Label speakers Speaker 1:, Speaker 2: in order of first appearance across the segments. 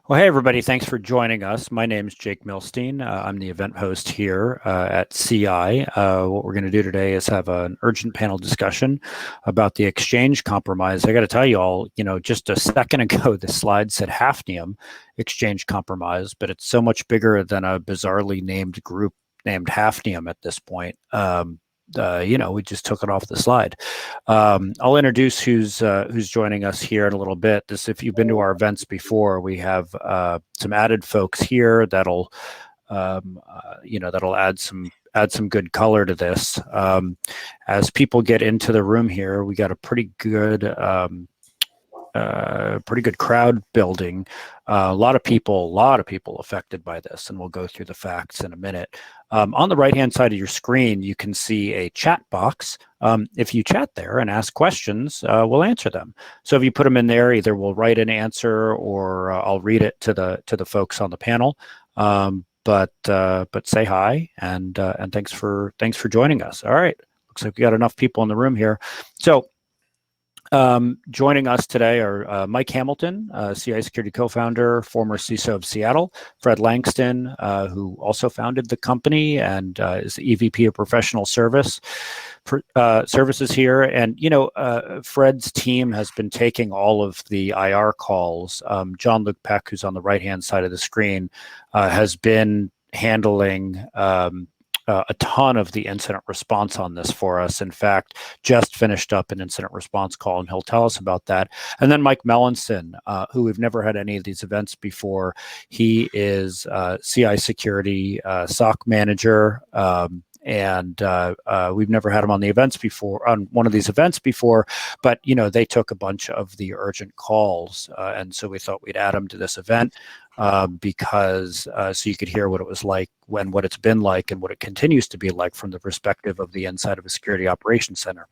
Speaker 1: Well, hey, everybody. Thanks for joining us. My name is Jake Milstein. I'm the event host here at CI. What we're going to do today is have an urgent panel discussion about the Exchange Compromise. I got to tell you all, just a second ago, the slide said Hafnium Exchange Compromise, but it's so much bigger than a bizarrely named group named Hafnium at this point. We just took it off the slide. I'll introduce who's joining us here in a little bit. If you've been to our events before, we have some added folks here that'll add some good color to this. As people get into the room here, we got a pretty good crowd building. A lot of people affected by this, and we'll go through the facts in a minute. On the right-hand side of your screen, you can see a chat box. If you chat there and ask questions, we'll answer them. So if you put them in there, either we'll write an answer or I'll read it to the folks on the panel. But say hi and thanks for joining us. All right, looks like we got enough people in the room here. So. Joining us today are Mike Hamilton, CI Security co-founder, former CISO of Seattle, Fred Langston, who also founded the company and is the EVP of Professional Services here. And, Fred's team has been taking all of the IR calls. John Luke Peck, who's on the right-hand side of the screen, has been handling a ton of the incident response on this for us. In fact, just finished up an incident response call, and he'll tell us about that. And then Mike Mellinson, who we've never had any of these events before. He is CI Security SOC manager. And we've never had him on one of these events before, but they took a bunch of the urgent calls, and so we thought we'd add him to this event because so you could hear what it was like, what it's been like, and what it continues to be like from the perspective of the inside of a security operations center.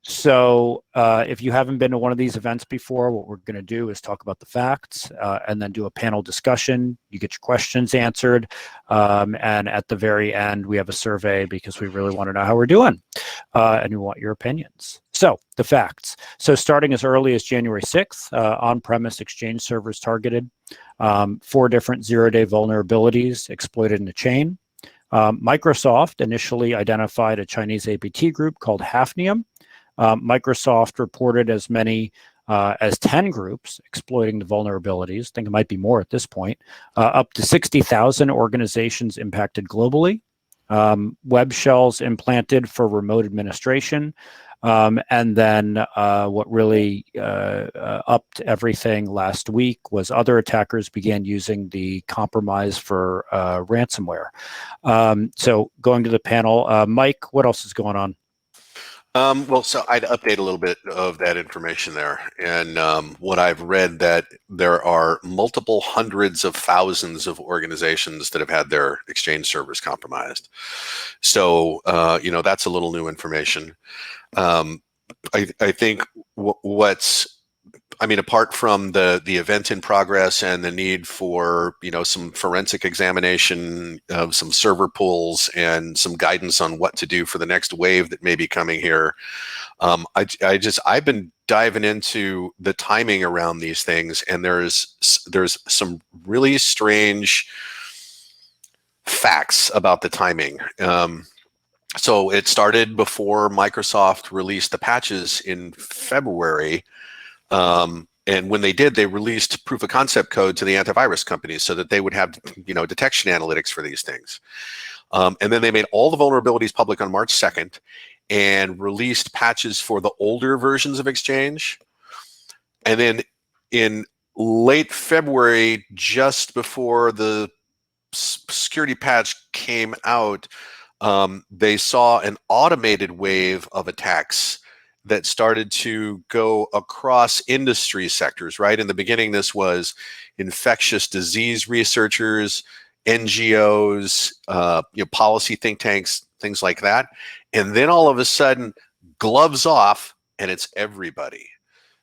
Speaker 1: So if you haven't been to one of these events before, what we're going to do is talk about the facts and then do a panel discussion. You get your questions answered. And at the very end, we have a survey because we really want to know how we're doing and we want your opinions. So the facts. So starting as early as January 6th, on-premise Exchange servers targeted, 4 different zero-day vulnerabilities exploited in the chain. Microsoft initially identified a Chinese APT group called Hafnium. Microsoft reported as many as 10 groups exploiting the vulnerabilities. I think it might be more at this point. Up to 60,000 organizations impacted globally. Web shells implanted for remote administration. And then what really upped everything last week was other attackers began using the compromise for ransomware. So going to the panel, Mike, what else is going on?
Speaker 2: So I'd update a little bit of that information there. And what I've read, that there are multiple hundreds of thousands of organizations that have had their Exchange servers compromised. So, that's a little new information. I think apart from the event in progress and the need for, some forensic examination of some server pools and some guidance on what to do for the next wave that may be coming here, I've been diving into the timing around these things, and there's some really strange facts about the timing. So it started before Microsoft released the patches in February. And when they did, they released proof of concept code to the antivirus companies so that they would have, detection analytics for these things. And then they made all the vulnerabilities public on March 2nd and released patches for the older versions of Exchange. And then in late February, just before the security patch came out, they saw an automated wave of attacks that started to go across industry sectors, right? In the beginning, this was infectious disease researchers, NGOs, policy think tanks, things like that. And then all of a sudden, gloves off, and it's everybody.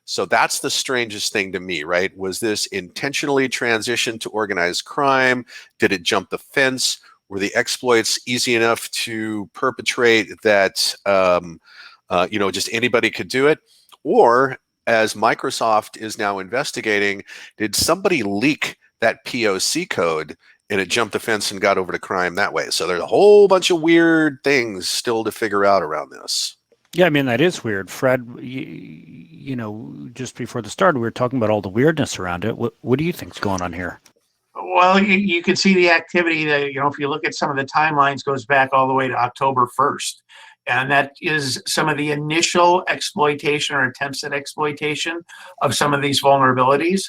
Speaker 2: So that's the strangest thing to me, right? Was this intentionally transitioned to organized crime? Did it jump the fence? Were the exploits easy enough to perpetrate that just anybody could do it? Or as Microsoft is now investigating, did somebody leak that POC code and it jumped the fence and got over to crime that way? So there's a whole bunch of weird things still to figure out around this.
Speaker 1: Yeah, I mean, that is weird. Fred, just before the start, we were talking about all the weirdness around it. What do you think's going on here?
Speaker 3: Well, you can see the activity that, if you look at some of the timelines, goes back all the way to October 1st. And that is some of the initial exploitation or attempts at exploitation of some of these vulnerabilities.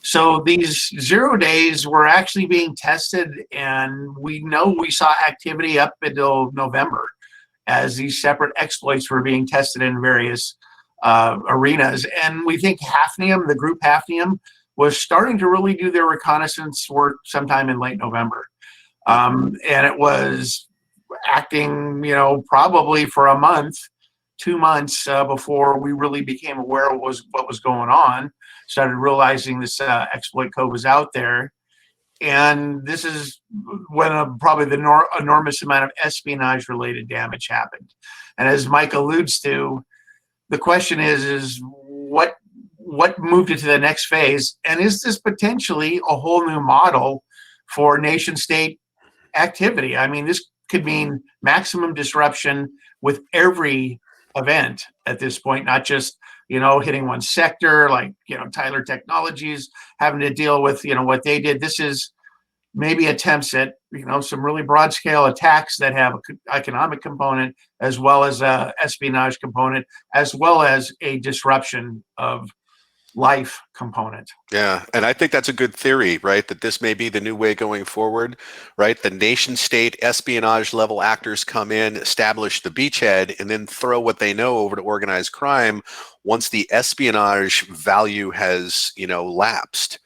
Speaker 3: So these 0 days were actually being tested, and we saw activity up until November as these separate exploits were being tested in various arenas. And we think Hafnium, the group Hafnium, was starting to really do their reconnaissance work sometime in late November. And it was acting, probably for a month, 2 months before we really became aware of what was going on, started realizing this exploit code was out there. And this is when probably the enormous amount of espionage-related damage happened. And as Mike alludes to, the question is what moved it to the next phase? And is this potentially a whole new model for nation-state activity? I mean, this could mean maximum disruption with every event at this point, not just, hitting one sector, like, Tyler Technologies having to deal with, what they did. This is maybe attempts at, some really broad scale attacks that have an economic component, as well as a espionage component, as well as a disruption of life component.
Speaker 2: Yeah, and I think that's a good theory, right? That this may be the new way going forward, right? The nation state espionage level actors come in, establish the beachhead, and then throw what they know over to organized crime once the espionage value has, lapsed.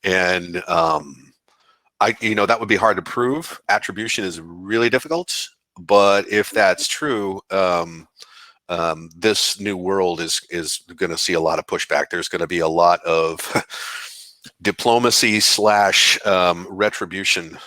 Speaker 2: And that would be hard to prove. Attribution is really difficult, but if that's true, this new world is going to see a lot of pushback. There's going to be a lot of diplomacy / retribution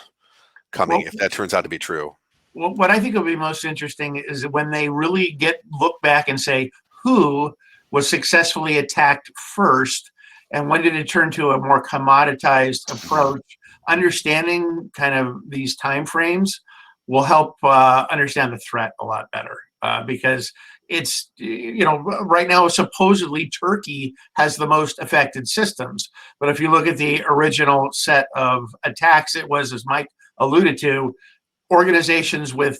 Speaker 2: coming if that turns out to be true.
Speaker 3: Well, what I think will be most interesting is when they really look back and say who was successfully attacked first, and when did it turn to a more commoditized approach. Understanding kind of these time frames will help understand the threat a lot better, because it's, right now supposedly Turkey has the most affected systems. But if you look at the original set of attacks, it was, as Mike alluded to, organizations with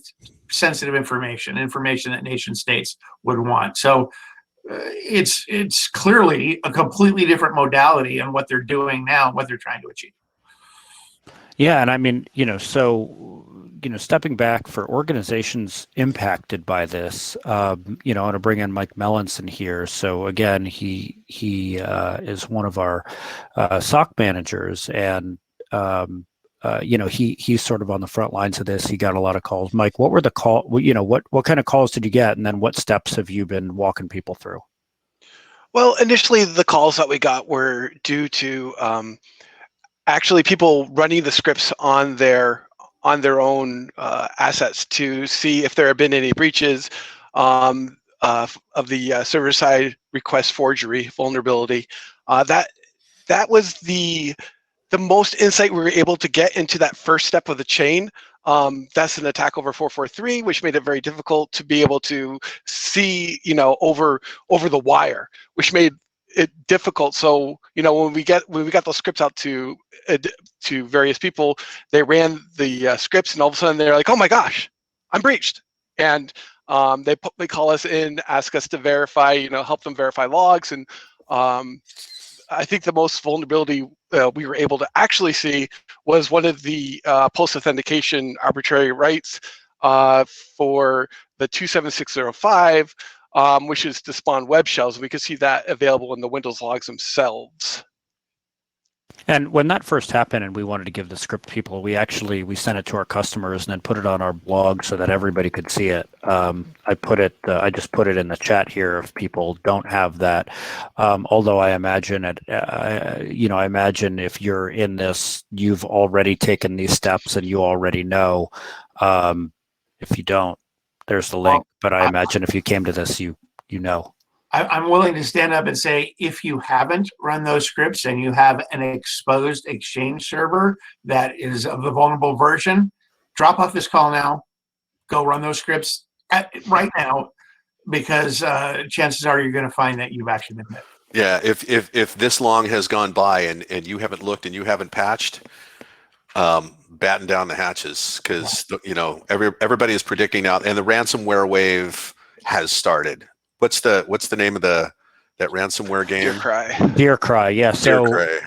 Speaker 3: sensitive information that nation states would want. So it's clearly a completely different modality on what they're doing now, what they're trying to achieve.
Speaker 1: Yeah, and I mean, stepping back for organizations impacted by this, I want to bring in Mike Mellinson here. So again, he is one of our SOC managers, and he's sort of on the front lines of this. He got a lot of calls. Mike, what were the call? What kind of calls did you get, and then what steps have you been walking people through?
Speaker 4: Well, initially the calls that we got were due to actually people running the scripts on their own assets to see if there have been any breaches of the server-side request forgery vulnerability. That was the most insight we were able to get into that first step of the chain. That's an attack over 443, which made it very difficult to be able to see, over the wire, which made it difficult. So, when we got those scripts out to various people, they ran the scripts, and all of a sudden they're like, "Oh my gosh, I'm breached!" And they call us in, ask us to verify, help them verify logs, and I think the most vulnerability we were able to actually see was one of the post-authentication arbitrary rights for the 27605, which is to spawn web shells. We could see that available in the Windows logs themselves.
Speaker 1: And when that first happened and we wanted to give the script people, we sent it to our customers and then put it on our blog so that everybody could see it. I just put it in the chat here if people don't have that. Although I imagine I imagine if you're in this, you've already taken these steps and you already know. If you don't, there's the link. But I imagine if you came to this, you know.
Speaker 3: I'm willing to stand up and say, if you haven't run those scripts and you have an exposed Exchange server that is of the vulnerable version, drop off this call now, go run those scripts right now, because chances are you're going to find that you've actually been hit.
Speaker 2: Yeah, if this long has gone by and you haven't looked and you haven't patched, batten down the hatches, because everybody is predicting now, and the ransomware wave has started. What's the name of that ransomware game?
Speaker 4: Dear Cry.
Speaker 1: Dear Cry, yeah.
Speaker 2: Dear
Speaker 1: So
Speaker 2: Cray.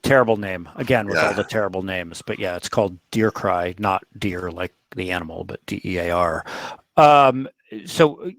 Speaker 1: terrible name again with
Speaker 2: Yeah.
Speaker 1: all the terrible names, but yeah, it's called Dear Cry, not deer like the animal, but DEAR. So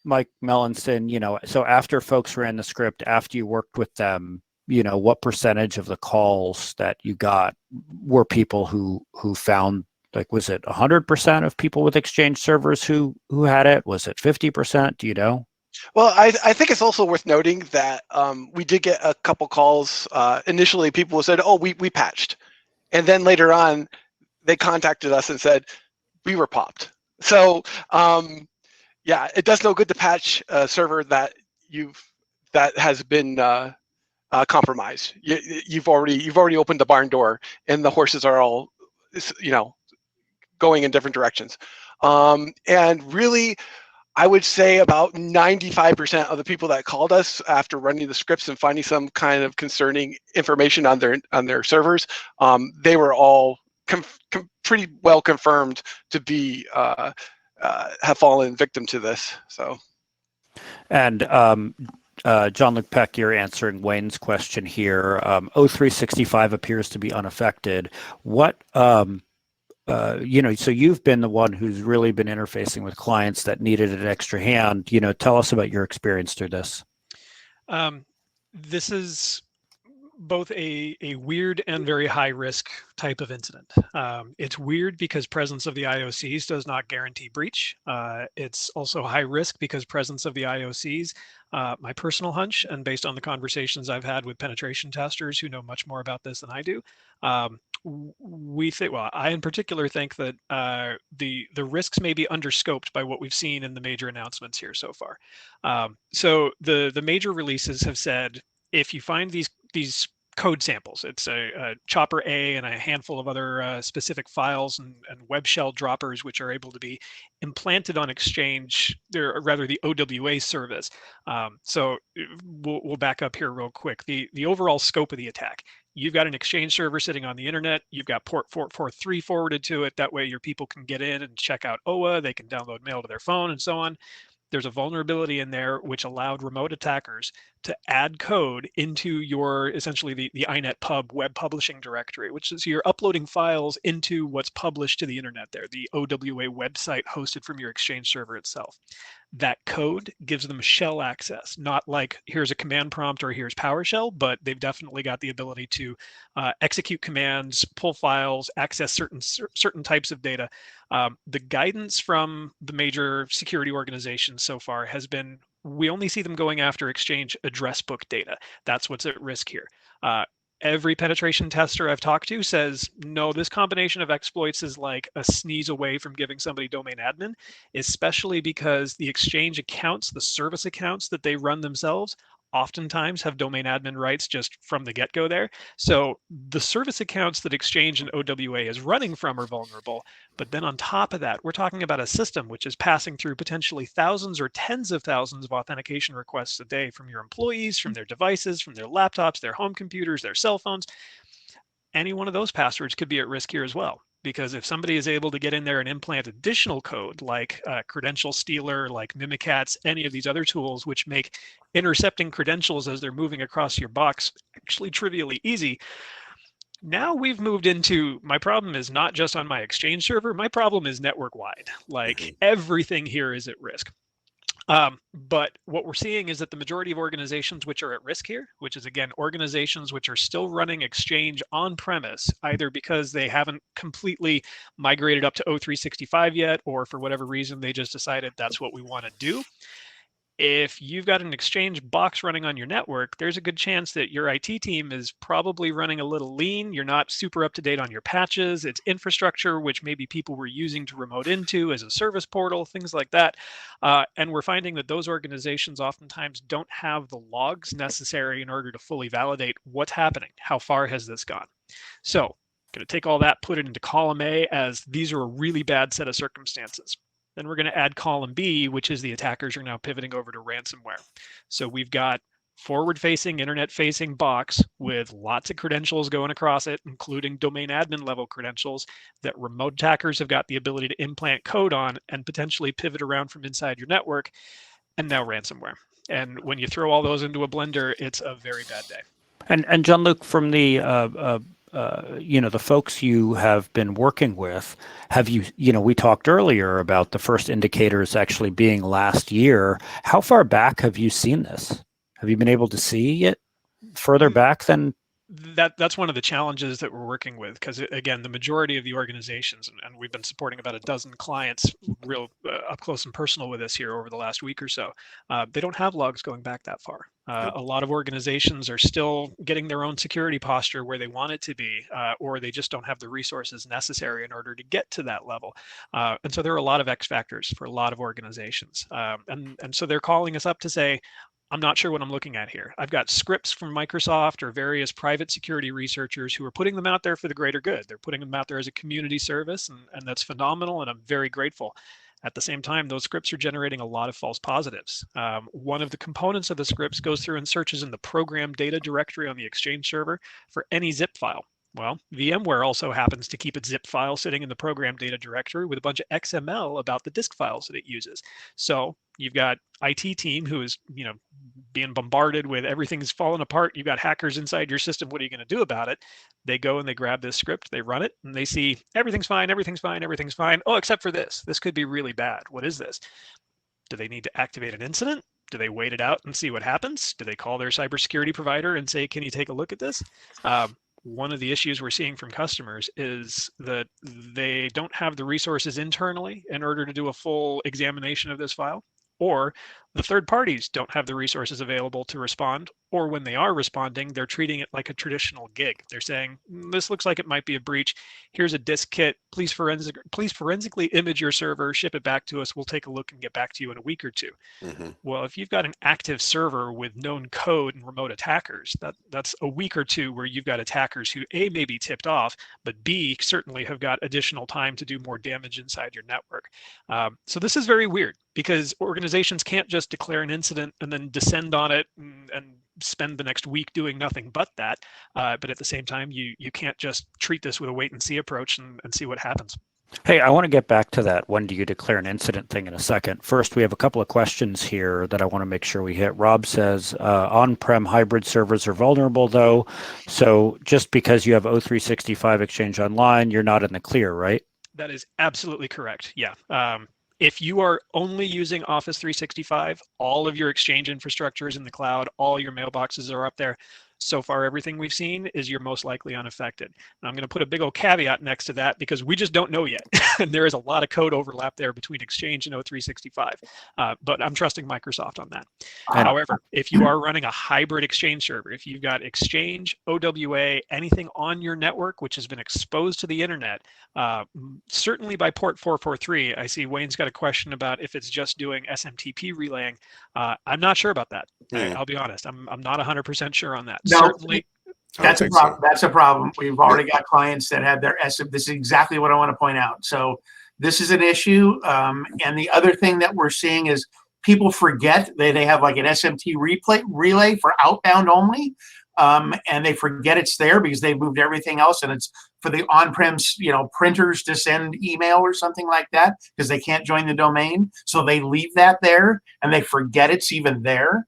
Speaker 1: Mike Mellinson, so after folks ran the script, after you worked with them, what percentage of the calls that you got were people who found, like, was it 100% of people with Exchange servers who had it? Was it 50%? Do you know?
Speaker 4: Well, I think it's also worth noting that we did get a couple calls. Initially, people said, "Oh, we patched," and then later on, they contacted us and said, "We were popped." So yeah, it does no good to patch a server that has been compromised. You've already opened the barn door, and the horses are all going in different directions. And really, I would say about 95% of the people that called us after running the scripts and finding some kind of concerning information on their servers, they were all pretty well confirmed to be have fallen victim to this. So,
Speaker 1: and John-Luc Peck, you're answering Wayne's question here. O365 appears to be unaffected. What so you've been the one who's really been interfacing with clients that needed an extra hand. Tell us about your experience through this.
Speaker 5: This is both a weird and very high risk type of incident. It's weird because presence of the IOCs does not guarantee breach. It's also high risk because presence of the IOCs, my personal hunch, and based on the conversations I've had with penetration testers who know much more about this than I do, we think, well, I in particular think that the risks may be underscoped by what we've seen in the major announcements here so far. So the major releases have said, if you find these code samples, it's a chopper A and a handful of other specific files and web shell droppers, which are able to be implanted on Exchange, or rather the OWA service. So we'll back up here real quick. The overall scope of the attack. You've got an Exchange server sitting on the internet. You've got port 443 forwarded to it. That way your people can get in and check out OWA. They can download mail to their phone and so on. There's a vulnerability in there which allowed remote attackers to add code into your, essentially the iNet pub web publishing directory, which is you're uploading files into what's published to the internet there, the OWA website hosted from your Exchange server itself. That code gives them shell access, not like here's a command prompt or here's PowerShell, but they've definitely got the ability to execute commands, pull files, access certain types of data. The guidance from the major security organizations so far has been, we only see them going after Exchange address book data. That's what's at risk here. Every penetration tester I've talked to says, no, this combination of exploits is like a sneeze away from giving somebody domain admin, especially because the Exchange accounts, the service accounts that they run themselves, oftentimes have domain admin rights just from the get-go there. So the service accounts that Exchange and OWA is running from are vulnerable. But then on top of that, we're talking about a system which is passing through potentially thousands or tens of thousands of authentication requests a day from your employees, from their devices, from their laptops, their home computers, their cell phones. Any one of those passwords could be at risk here as well. Because if somebody is able to get in there and implant additional code like Credential Stealer, like Mimikatz, any of these other tools which make intercepting credentials as they're moving across your box actually trivially easy, now we've moved into, my problem is not just on my Exchange server, my problem is network wide. Like everything here is at risk. But what we're seeing is that the majority of organizations which are at risk here, which is again, organizations which are still running Exchange on premise, either because they haven't completely migrated up to O365 yet, or for whatever reason, they just decided that's what we want to do. If you've got an Exchange box running on your network, there's a good chance that your IT team is probably running a little lean. You're not super up to date on your patches. It's infrastructure, which maybe people were using to remote into as a service portal, things like that. And we're finding that those organizations oftentimes don't have the logs necessary in order to fully validate what's happening. How far has this gone? So, going to take all that, put it into column A as these are a really bad set of circumstances. Then we're going to add column B, which is the attackers are now pivoting over to ransomware. So we've got forward-facing, internet-facing box with lots of credentials going across it, including domain admin level credentials that remote attackers have got the ability to implant code on and potentially pivot around from inside your network, and now ransomware. And when you throw all those into a blender, it's a very bad day.
Speaker 1: And John-Luc, from the the folks you have been working with, have you, we talked earlier about the first indicators actually being last year. How far back have you seen this? Have you been able to see it further back than?
Speaker 5: That's one of the challenges that we're working with, because again, the majority of the organizations, and we've been supporting about a dozen clients real up close and personal with us here over the last week or so, they don't have logs going back that far. A lot of organizations are still getting their own security posture where they want it to be, or they just don't have the resources necessary in order to get to that level. And so there are a lot of X factors for a lot of organizations. And so they're calling us up to say, I'm not sure what I'm looking at here. I've got scripts from Microsoft or various private security researchers who are putting them out there for the greater good. They're putting them out there as a community service, and that's phenomenal, and I'm very grateful. At the same time, those scripts are generating a lot of false positives. One of the components of the scripts goes through and searches in the program data directory on the Exchange server for any zip file. Well, VMware also happens to keep its zip file sitting in the program data directory with a bunch of XML about the disk files that it uses. So you've got IT team who is, being bombarded with everything's falling apart. You've got hackers inside your system. What are you going to do about it? They go and they grab this script, they run it, and they see everything's fine, everything's fine, everything's fine. Oh, except for this. This could be really bad. What is this? Do they need to activate an incident? Do they wait it out and see what happens? Do they call their cybersecurity provider and say, can you take a look at this? One of the issues we're seeing from customers is that they don't have the resources internally in order to do a full examination of this file, or the third parties don't have the resources available to respond, or when they are responding, they're treating it like a traditional gig. They're saying, this looks like it might be a breach. Here's a disk kit. Please forensically image your server, ship it back to us. We'll take a look and get back to you in a week or two. Mm-hmm. Well, if you've got an active server with known code and remote attackers, that's a week or two where you've got attackers who A, may be tipped off, but B, certainly have got additional time to do more damage inside your network. So this is very weird, because organizations can't just declare an incident and then descend on it and spend the next week doing nothing but that. But at the same time, you can't just treat this with a wait and see approach and see what happens.
Speaker 1: Hey, I want to get back to that when do you declare an incident thing in a second. First, we have a couple of questions here that I want to make sure we hit. Rob says, on-prem hybrid servers are vulnerable though. So just because you have O365 Exchange Online, you're not in the clear, right?
Speaker 5: That is absolutely correct. Yeah. If you are only using Office 365, all of your Exchange infrastructure is in the cloud, all your mailboxes are up there. So far, everything we've seen is you're most likely unaffected. And I'm going to put a big old caveat next to that, because we just don't know yet. And there is a lot of code overlap there between Exchange and O365. But I'm trusting Microsoft on that. However, if you are running a hybrid Exchange server, if you've got Exchange, OWA, anything on your network which has been exposed to the internet, certainly by port 443, I see Wayne's got a question about if it's just doing SMTP relaying. I'm not sure about that. I'll be honest. I'm not 100% sure on that.
Speaker 3: No,
Speaker 5: certainly.
Speaker 3: That's a problem. That's a problem. We've already got clients that have their SM. This is exactly what I want to point out. So this is an issue. And the other thing that we're seeing is people forget they have like an SMT relay for outbound only. And they forget it's there because they moved everything else, and it's for the on-prem, printers to send email or something like that because they can't join the domain. So they leave that there and they forget it's even there.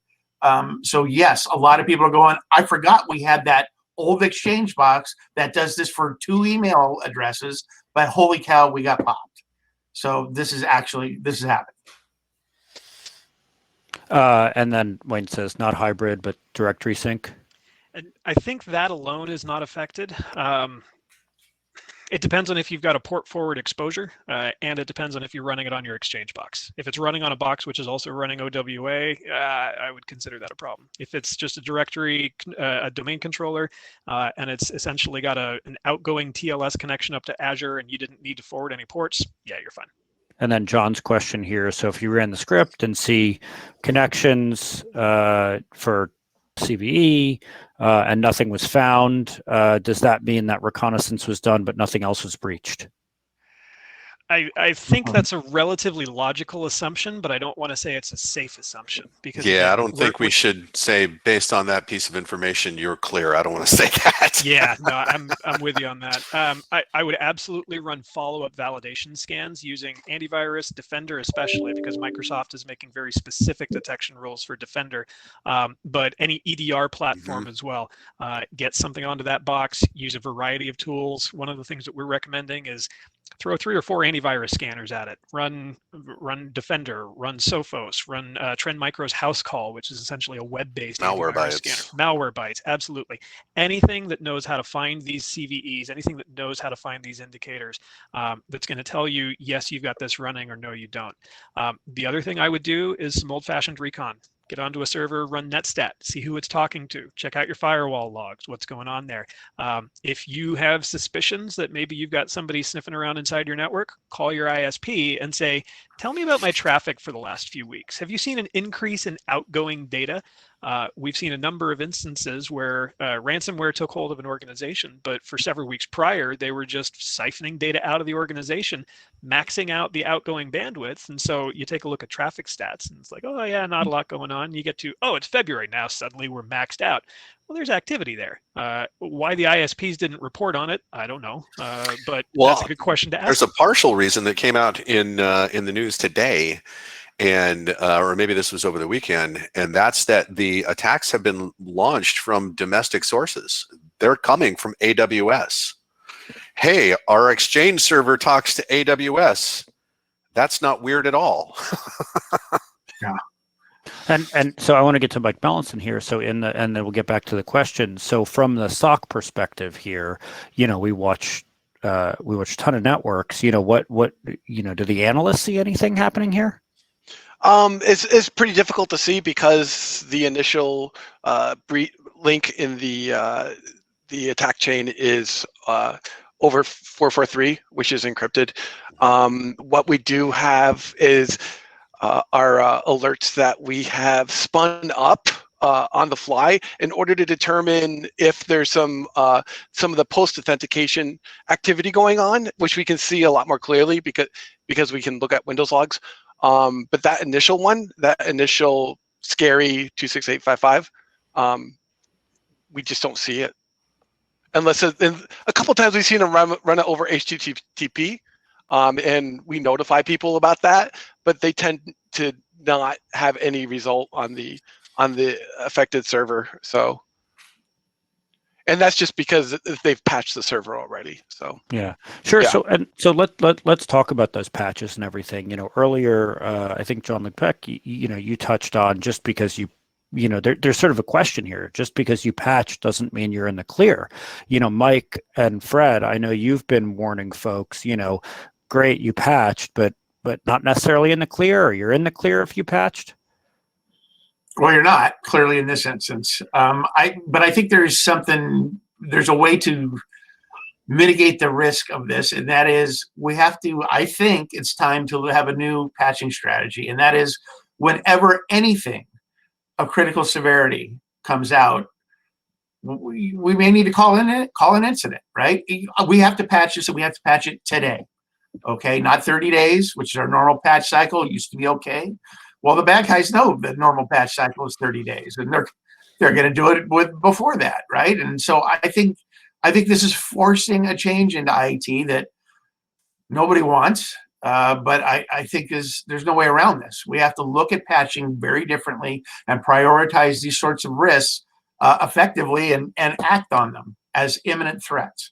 Speaker 3: So yes, a lot of people are going, I forgot we had that old Exchange box that does this for 2 email addresses, but holy cow, we got popped. So this is happening.
Speaker 1: And then Wayne says not hybrid, but directory sync.
Speaker 5: And I think that alone is not affected. It depends on if you've got a port forward exposure, and it depends on if you're running it on your Exchange box. If it's running on a box which is also running OWA, I would consider that a problem. If it's just a directory, a domain controller, and it's essentially got an outgoing TLS connection up to Azure and you didn't need to forward any ports, yeah, you're fine.
Speaker 1: And then John's question here. So if you ran the script and see connections for CVE and nothing was found, does that mean that reconnaissance was done but nothing else was breached?
Speaker 5: I think that's a relatively logical assumption, but I don't want to say it's a safe assumption because
Speaker 2: Yeah,
Speaker 5: again,
Speaker 2: I don't think we should say based on that piece of information you're clear. I don't want to say that.
Speaker 5: Yeah, no, I'm with you on that. I would absolutely run follow-up validation scans using antivirus, Defender especially, because Microsoft is making very specific detection rules for Defender. But any EDR platform as well. Get something onto that box, use a variety of tools. One of the things that we're recommending is throw 3 or 4 antivirus scanners at it. Run Defender, run Sophos, run Trend Micro's House Call, which is essentially a web-based antivirus scanner. Malwarebytes, absolutely. Anything that knows how to find these CVEs, anything that knows how to find these indicators, that's going to tell you, yes, you've got this running, or no, you don't. The other thing I would do is some old-fashioned recon. Get onto a server, run netstat, see who it's talking to, check out your firewall logs, what's going on there. If you have suspicions that maybe you've got somebody sniffing around inside your network, call your ISP and say, tell me about my traffic for the last few weeks. Have you seen an increase in outgoing data? We've seen a number of instances where ransomware took hold of an organization, but for several weeks prior, they were just siphoning data out of the organization, maxing out the outgoing bandwidth. And so you take a look at traffic stats and it's like, oh yeah, not a lot going on. You get to, oh, it's February now, suddenly we're maxed out. Well, there's activity there. Why the ISPs didn't report on it, I don't know. But that's a good question to ask.
Speaker 2: There's a partial reason that came out in the news today, and or maybe this was over the weekend, and that's that the attacks have been launched from domestic sources. They're coming from AWS. Hey, our Exchange server talks to AWS. That's not weird at all.
Speaker 3: Yeah.
Speaker 1: And so I want to get to Mike Melanson here. So and then we'll get back to the question. So from the SOC perspective here, we watch a ton of networks. What do the analysts see anything happening here?
Speaker 4: It's pretty difficult to see because the initial link in the attack chain is over 443, which is encrypted. What we do have is our alerts that we have spun up on the fly in order to determine if there's some of the post-authentication activity going on, which we can see a lot more clearly because we can look at Windows logs. But that initial scary 26855, we just don't see it. Unless a couple times we've seen them run it over HTTP, and we notify people about that, but they tend to not have any result on the affected server. So, and that's just because they've patched the server already. So
Speaker 1: yeah, sure.
Speaker 4: Yeah.
Speaker 1: So let's talk about those patches and everything. Earlier, I think John LePeck, you touched on just because there's sort of a question here. Just because you patch doesn't mean you're in the clear. Mike and Fred, I know you've been warning folks. Great, you patched, but not necessarily in the clear. Or you're in the clear if you patched.
Speaker 3: Well, you're not clearly in this instance. But I think there's a way to mitigate the risk of this, and that is I think it's time to have a new patching strategy, and that is whenever anything of critical severity comes out, we may need to call an incident, right? We have to patch this, and we have to patch it today. Okay, not 30 days, which is our normal patch cycle. It used to be okay. Well, the bad guys know the normal patch cycle is 30 days, and they're going to do it before that, right? And so I think this is forcing a change into IT that nobody wants, but I think there's no way around this. We have to look at patching very differently and prioritize these sorts of risks effectively and act on them as imminent threats.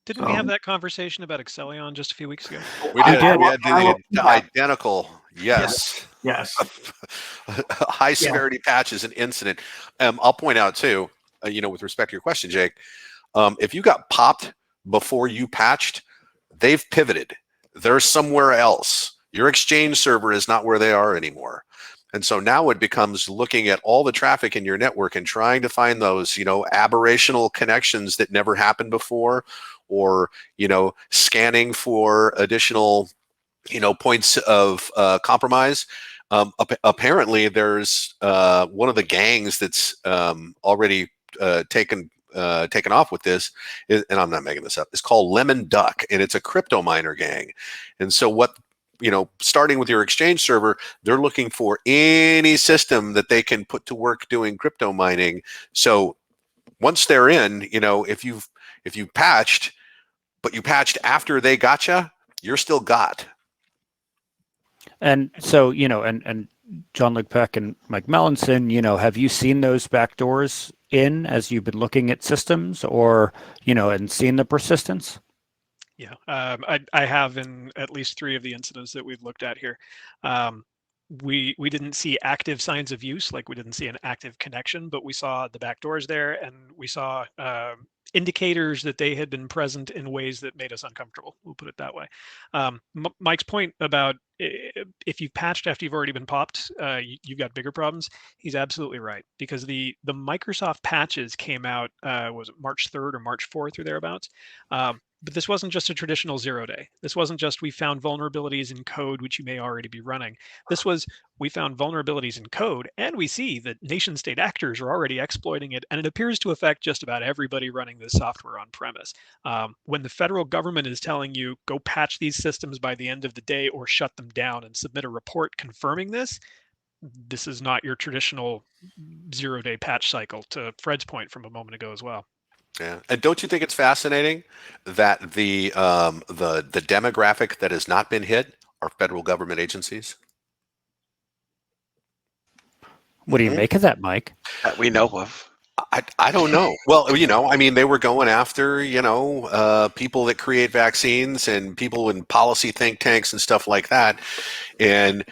Speaker 5: Didn't we have that conversation about Excellion just a few weeks ago?
Speaker 2: We did. We had the identical. Yes.
Speaker 3: Yes.
Speaker 2: High severity patches and incident. I'll point out too, with respect to your question, Jake, if you got popped before you patched, they've pivoted. They're somewhere else. Your Exchange server is not where they are anymore. And so now it becomes looking at all the traffic in your network and trying to find those, aberrational connections that never happened before, or, scanning for additional, points of compromise. Apparently, there's one of the gangs that's already taken off with this, and I'm not making this up. It's called Lemon Duck, and it's a crypto miner gang. And so what? Starting with your Exchange server, they're looking for any system that they can put to work doing crypto mining. So once they're in, if you've patched, but you patched after they gotcha, you're still got.
Speaker 1: And so, and John-Luc Peck and Mike Melanson, have you seen those backdoors in as you've been looking at systems, or, and seen the persistence?
Speaker 5: Yeah, I have in at least 3 of the incidents that we've looked at here. We didn't see active signs of use, like we didn't see an active connection, but we saw the back doors there, and we saw indicators that they had been present in ways that made us uncomfortable. We'll put it that way. Mike's point about if you've patched after you've already been popped, you've got bigger problems. He's absolutely right, because the Microsoft patches came out, was it March 3rd or March 4th or thereabouts? But this wasn't just a traditional 0-day. This wasn't just we found vulnerabilities in code which you may already be running. This was we found vulnerabilities in code, and we see that nation state actors are already exploiting it, and it appears to affect just about everybody running this software on premise. When the federal government is telling you go patch these systems by the end of the day or shut them down and submit a report confirming this, this is not your traditional 0-day patch cycle, to Fred's point from a moment ago as well.
Speaker 2: Yeah, and don't you think it's fascinating that the demographic that has not been hit are federal government agencies?
Speaker 1: What do you make of that, Mike?
Speaker 4: That we know of.
Speaker 2: I don't know. Well, they were going after, people that create vaccines and people in policy think tanks and stuff like that. And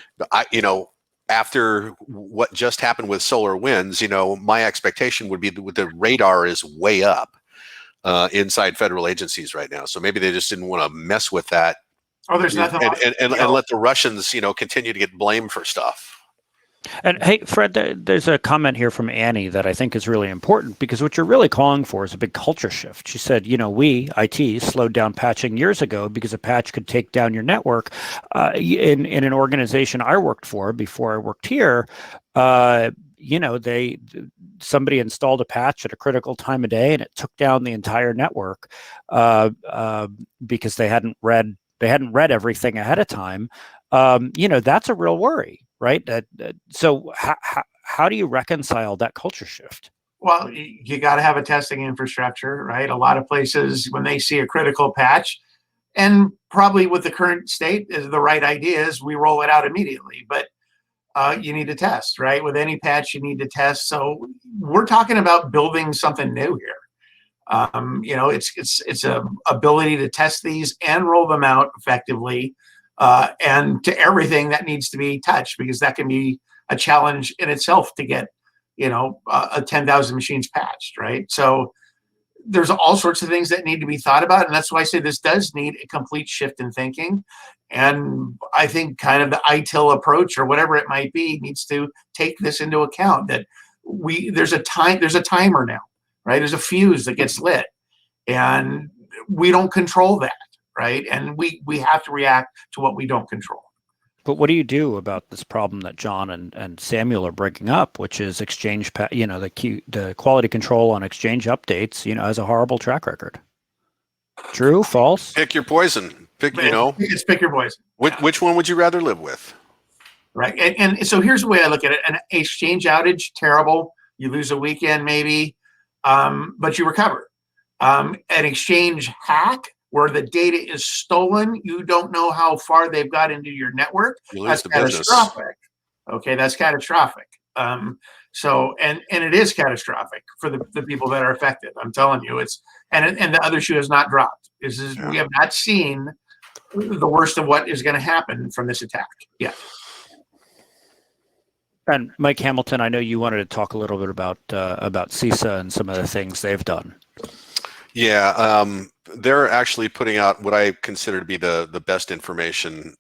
Speaker 2: after what just happened with SolarWinds, my expectation would be that the radar is way up inside federal agencies right now. So maybe they just didn't want to mess with that.
Speaker 3: Oh, there's nothing
Speaker 2: and let the Russians, continue to get blamed for stuff.
Speaker 1: And hey, Fred, there's a comment here from Annie that I think is really important, because what you're really calling for is a big culture shift. She said, we, IT, slowed down patching years ago because a patch could take down your network. In an organization I worked for before I worked here, somebody installed a patch at a critical time of day, and it took down the entire network because they hadn't read everything ahead of time. That's a real worry. Right. So how do you reconcile that culture shift?
Speaker 3: Well, you got to have a testing infrastructure, right? A lot of places, when they see a critical patch, and probably with the current state, is the right idea is we roll it out immediately. But you need to test, right? With any patch, you need to test. So we're talking about building something new here. It's a ability to test these and roll them out effectively. And to everything that needs to be touched, because that can be a challenge in itself to get, 10,000 machines patched, right? So there's all sorts of things that need to be thought about. And that's why I say this does need a complete shift in thinking. And I think kind of the ITIL approach, or whatever it might be, needs to take this into account, that there's a timer now, right? There's a fuse that gets lit, and we don't control that. Right. And we have to react to what we don't control.
Speaker 1: But what do you do about this problem that John and Samuel are bringing up, which is Exchange, the quality control on Exchange updates, has a horrible track record? True, false?
Speaker 2: Pick your poison. Pick your
Speaker 3: poison.
Speaker 2: Which one would you rather live with?
Speaker 3: Right. And so here's the way I look at it. An Exchange outage, terrible. You lose a weekend maybe, but you recover. An Exchange hack, where the data is stolen, you don't know how far they've got into your network. That's catastrophic. Okay, that's catastrophic. So it is catastrophic for the people that are affected. I'm telling you, and the other shoe has not dropped. We have not seen the worst of what is going to happen from this attack yet.
Speaker 1: And Mike Hamilton, I know you wanted to talk a little bit about CISA and some of the things they've done.
Speaker 2: Yeah, they're actually putting out what I consider to be the best information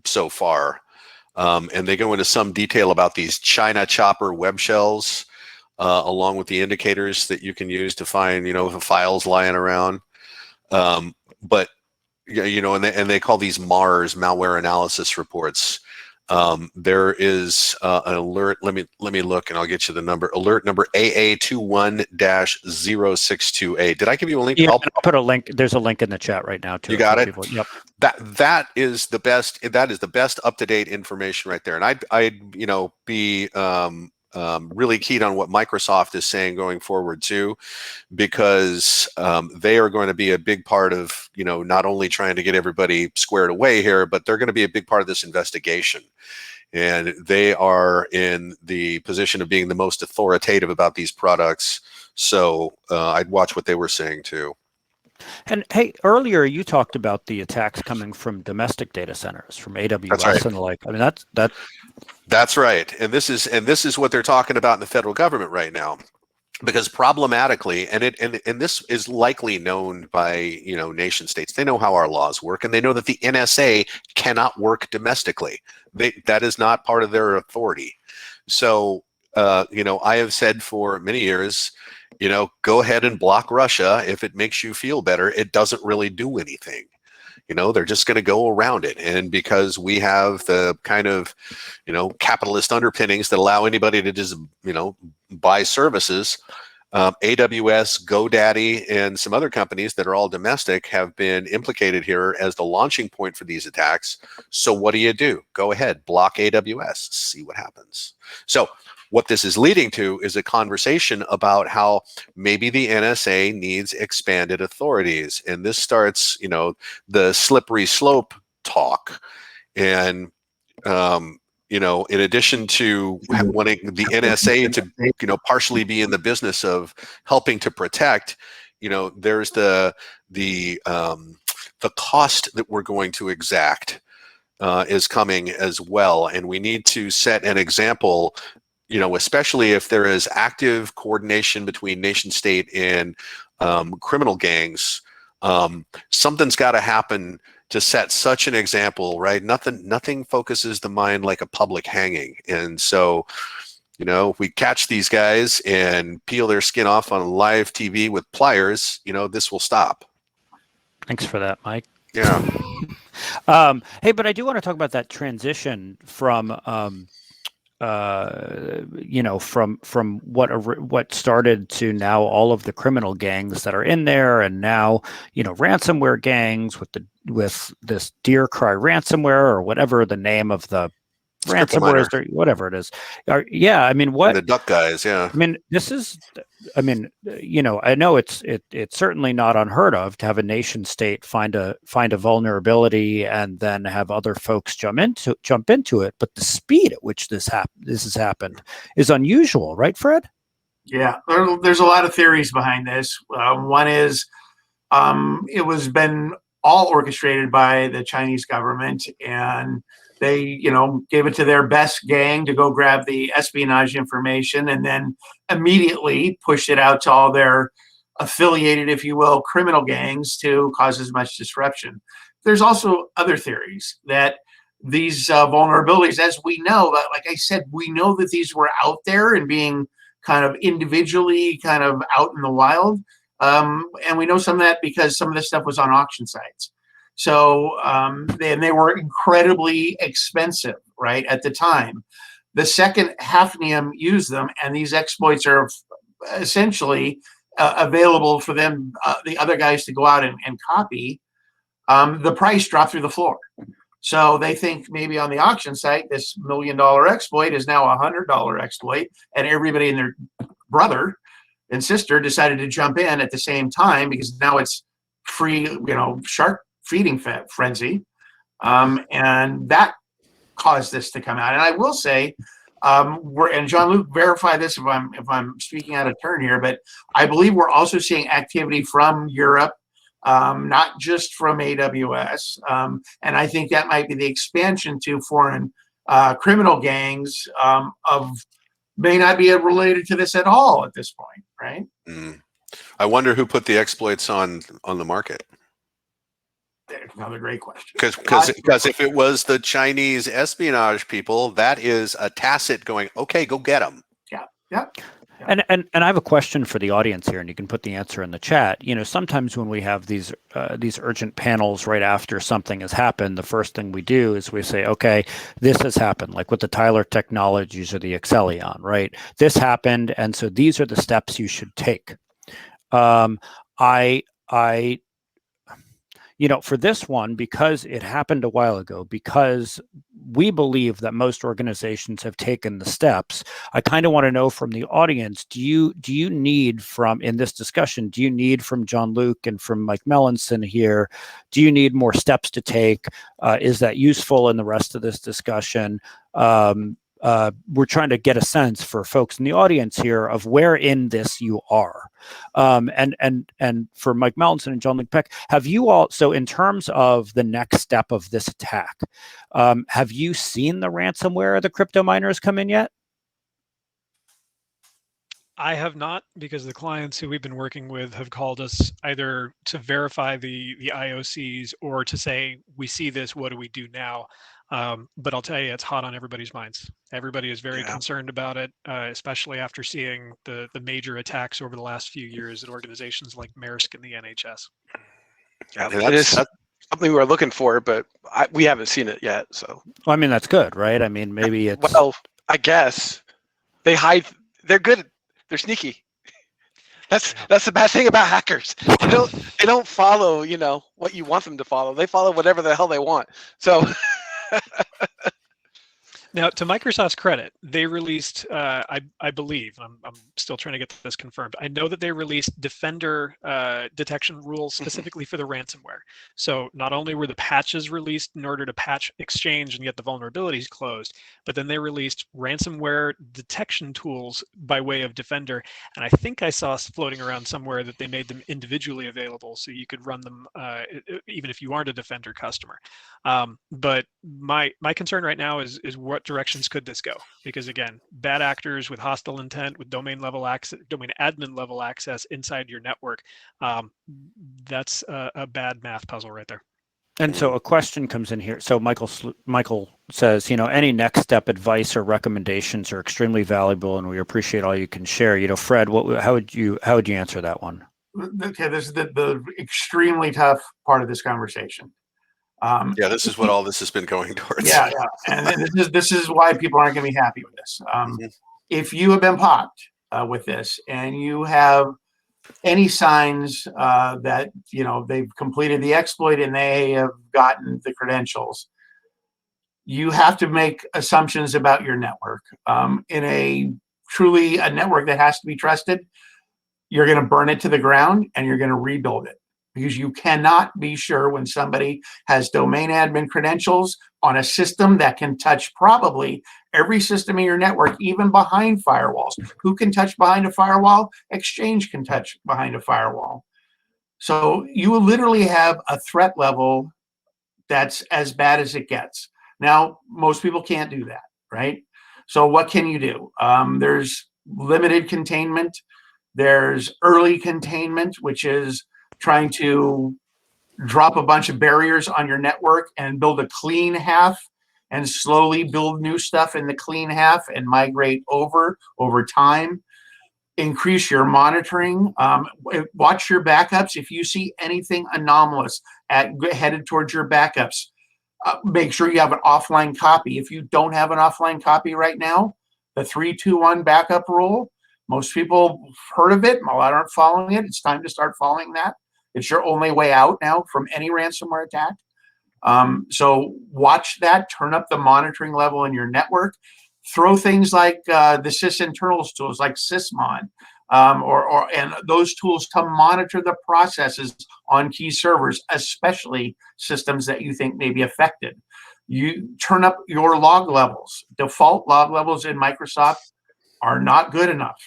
Speaker 2: so far. And they go into some detail about these China chopper web shells, along with the indicators that you can use to find, if a file's lying around. But and they call these MARS, malware analysis reports. There is an alert. Let me look, and I'll get you the number. Alert number AA21-062A. Did I give you a link?
Speaker 1: Yeah, I'll put a link. There's a link in the chat right now too.
Speaker 2: You got it.
Speaker 1: People. Yep.
Speaker 2: That is the best. That is the best up to date information right there. And I'd be really keyed on what Microsoft is saying going forward too, because they are going to be a big part of not only trying to get everybody squared away here, but they're going to be a big part of this investigation. And they are in the position of being the most authoritative about these products. So I'd watch what they were saying too.
Speaker 1: And hey, earlier you talked about the attacks coming from domestic data centers, from AWS and the like. I mean,
Speaker 2: that's right. And this is what they're talking about in the federal government right now. Because problematically, and this is likely known by nation states. They know how our laws work, and they know that the NSA cannot work domestically. That is not part of their authority. So I have said for many years, go ahead and block Russia if it makes you feel better. It doesn't really do anything. They're just going to go around it. And because we have the kind of, capitalist underpinnings that allow anybody to just, buy services, AWS, GoDaddy, and some other companies that are all domestic have been implicated here as the launching point for these attacks. So what do? Go ahead, block AWS, see what happens. So what this is leading to is a conversation about how maybe the NSA needs expanded authorities. And this starts, the slippery slope talk. And, in addition to wanting the NSA to, partially be in the business of helping to protect, there's the cost that we're going to exact is coming as well. And we need to set an example, especially if there is active coordination between nation state and criminal gangs. Something's got to happen to set such an example, right? Nothing focuses the mind like a public hanging. And so, if we catch these guys and peel their skin off on live TV with pliers, this will stop.
Speaker 1: Thanks for that, Mike.
Speaker 2: Yeah.
Speaker 1: Hey, but I do want to talk about that transition from from what started to now all of the criminal gangs that are in there, and now ransomware gangs with this Deer Cry ransomware, or whatever the name of the ransomware is, or whatever it is. I mean, what
Speaker 2: and the duck guys? Yeah.
Speaker 1: I mean, this is. I mean, I know it's certainly not unheard of to have a nation state find a vulnerability and then have other folks jump into it. But the speed at which this has happened is unusual, right, Fred?
Speaker 3: Yeah, there's a lot of theories behind this. One is it was been all orchestrated by the Chinese government, and they, gave it to their best gang to go grab the espionage information and then immediately push it out to all their affiliated, if you will, criminal gangs to cause as much disruption. There's also other theories that these vulnerabilities, as we know, like I said, we know that these were out there and being kind of individually kind of out in the wild. And we know some of that because some of this stuff was on auction sites. So they were incredibly expensive, right, at the time. The second Hafnium used them, and these exploits are essentially available for them, the other guys, to go out and copy. The price dropped through the floor. So they think maybe on the auction site, this $1 million exploit is now a $100 exploit, and everybody and their brother and sister decided to jump in at the same time because now it's free, shark feeding frenzy, and that caused this to come out. And I will say, and Jean-Luc, verify this if I'm speaking out of turn here, but I believe we're also seeing activity from Europe, not just from AWS, and I think that might be the expansion to foreign criminal gangs may not be related to this at all at this point, right?
Speaker 2: Mm. I wonder who put the exploits on the market.
Speaker 3: Another great question.
Speaker 2: Because if it was the Chinese espionage people, that is a tacit going, okay, go get them.
Speaker 3: Yeah.
Speaker 1: And I have a question for the audience here, and you can put the answer in the chat. Sometimes when we have these urgent panels right after something has happened, the first thing we do is we say, okay, this has happened, like with the Tyler Technologies or the Excellion, right? This happened, and so these are the steps you should take. For this one, because it happened a while ago, because we believe that most organizations have taken the steps, I kind of want to know from the audience, do you need in this discussion, do you need from John Luke and from Mike Melanson here, do you need more steps to take? Is that useful in the rest of this discussion? We're trying to get a sense for folks in the audience here of where in this you are. And for Mike Melanson and John Luke Peck, have you all, so in terms of the next step of this attack, have you seen the ransomware or the crypto miners come in yet?
Speaker 5: I have not, because the clients who we've been working with have called us either to verify the IOCs or to say, we see this, what do we do now? But I'll tell you, it's hot on everybody's minds. Everybody is very concerned about it, especially after seeing the major attacks over the last few years at organizations like Maersk and the NHS.
Speaker 4: Yeah, it is something we're looking for, but we haven't seen it yet. So,
Speaker 1: well, I mean, that's good, right? I mean, maybe it's.
Speaker 4: Well, I guess they hide. They're good. They're sneaky. That's the bad thing about hackers. They don't follow, what you want them to follow. They follow whatever the hell they want. So.
Speaker 5: Now, to Microsoft's credit, they released, I believe, I'm still trying to get this confirmed. I know that they released Defender detection rules specifically for the ransomware. So not only were the patches released in order to patch Exchange and get the vulnerabilities closed, but then they released ransomware detection tools by way of Defender. And I think I saw floating around somewhere that they made them individually available, so you could run them even if you aren't a Defender customer. But my concern right now is what directions could this go? Because again, bad actors with hostile intent, with domain admin level access inside your network, that's a bad math puzzle right there.
Speaker 1: And so a question comes in here. So Michael says, any next step advice or recommendations are extremely valuable, and we appreciate all you can share. Fred, how would you answer that one?
Speaker 3: Okay, this is the extremely tough part of this conversation.
Speaker 2: This is what all this has been going towards.
Speaker 3: Yeah, and this is why people aren't going to be happy with this. If you have been popped with this, and you have any signs that they've completed the exploit and they have gotten the credentials, you have to make assumptions about your network. In a network that has to be trusted, you're going to burn it to the ground and you're going to rebuild it. Because you cannot be sure when somebody has domain admin credentials on a system that can touch probably every system in your network, even behind firewalls. Who can touch behind a firewall? Exchange can touch behind a firewall. So you literally have a threat level that's as bad as it gets. Now, most people can't do that, right? So what can you do? There's limited containment. There's early containment, which is trying to drop a bunch of barriers on your network and build a clean half and slowly build new stuff in the clean half and migrate over time. Increase your monitoring. Watch your backups. If you see anything anomalous headed towards your backups, make sure you have an offline copy. If you don't have an offline copy right now, the 3-2-1 backup rule, most people have heard of it. A lot aren't following it. It's time to start following that. It's your only way out now from any ransomware attack. So watch that. Turn up the monitoring level in your network. Throw things like the sysinternals tools like Sysmon, and those tools to monitor the processes on key servers, especially systems that you think may be affected. You turn up your log levels. Default log levels in Microsoft are not good enough.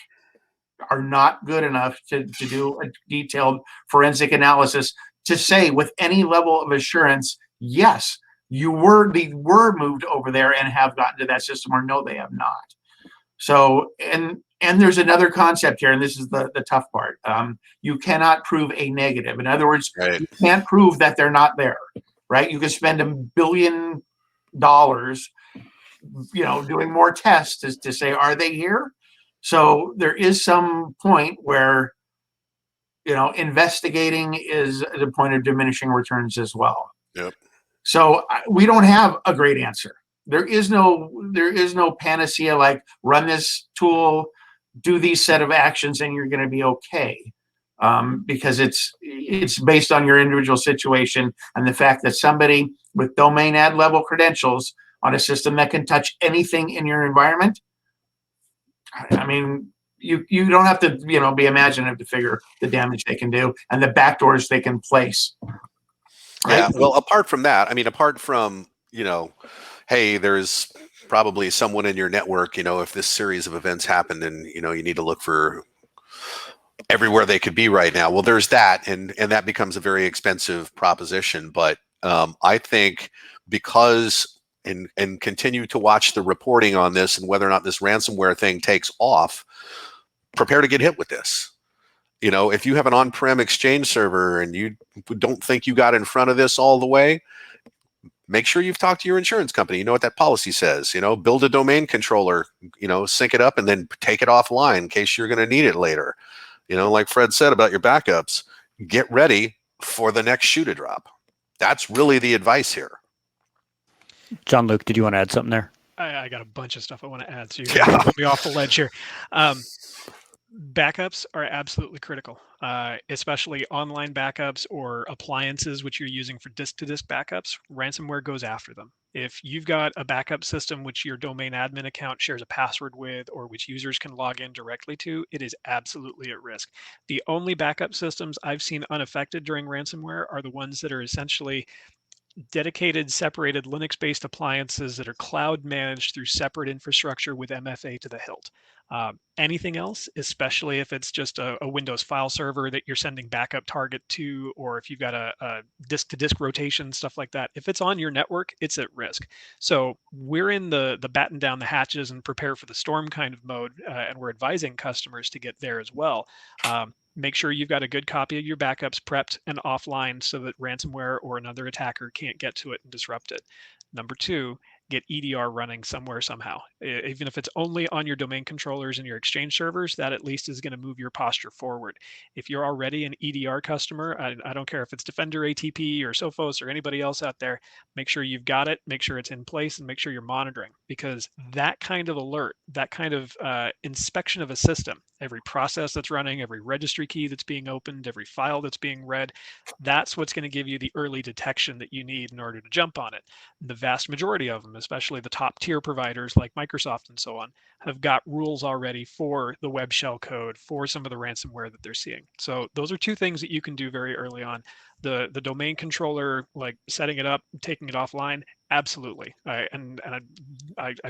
Speaker 3: To do a detailed forensic analysis to say with any level of assurance, yes, they were moved over there and have gotten to that system, or no, they have not. So, and And there's another concept here, and this is the tough part. You cannot prove a negative. In other words,
Speaker 2: Right.
Speaker 3: you can't prove that they're not there, right? You can spend $1 billion, doing more tests to say, are they here? So there is some point where, investigating is the point of diminishing returns as well.
Speaker 2: Yep.
Speaker 3: So we don't have a great answer. There is no panacea like run this tool, do these set of actions, and you're going to be okay. Because it's based on your individual situation and the fact that somebody with domain ad level credentials on a system that can touch anything in your environment. I mean, you don't have to be imaginative to figure the damage they can do and the backdoors they can place. Right?
Speaker 2: Yeah. Well, apart from that, I mean, apart from hey, there's probably someone in your network, if this series of events happened and, you need to look for everywhere they could be right now. Well, there's that. And that becomes a very expensive proposition. But I think because and continue to watch the reporting on this and whether or not this ransomware thing takes off, prepare to get hit with this. If you have an on-prem Exchange server and you don't think you got in front of this all the way, make sure you've talked to your insurance company. You know what that policy says. Build a domain controller, sync it up and then take it offline in case you're going to need it later. Like Fred said about your backups, get ready for the next shoe to drop. That's really the advice here.
Speaker 1: John Luke, did you want to add something there?
Speaker 5: I got a bunch of stuff I want to add, so you're going to put me off the ledge here. Backups are absolutely critical, especially online backups or appliances which you're using for disk-to-disk backups. Ransomware goes after them. If you've got a backup system which your domain admin account shares a password with or which users can log in directly to, it is absolutely at risk. The only backup systems I've seen unaffected during ransomware are the ones that are essentially dedicated, separated Linux-based appliances that are cloud managed through separate infrastructure with MFA to the hilt. Anything else, especially if it's just a Windows file server that you're sending backup target to, or if you've got a disk-to-disk rotation, stuff like that, if it's on your network, it's at risk. So we're in the batten down the hatches and prepare for the storm kind of mode, and we're advising customers to get there as well. Make sure you've got a good copy of your backups prepped and offline so that ransomware or another attacker can't get to it and disrupt it. Number two, get EDR running somewhere somehow. Even if it's only on your domain controllers and your Exchange servers, that at least is going to move your posture forward. If you're already an EDR customer, I don't care if it's Defender ATP or Sophos or anybody else out there, make sure you've got it, make sure it's in place, and make sure you're monitoring, because that kind of alert, that kind of inspection of a system, every process that's running, every registry key that's being opened, every file that's being read, that's what's going to give you the early detection that you need in order to jump on it. The vast majority of them, especially the top tier providers like Microsoft and so on, have got rules already for the web shell code, for some of the ransomware that they're seeing. So those are two things that you can do very early on. The domain controller, like setting it up, taking it offline, absolutely. I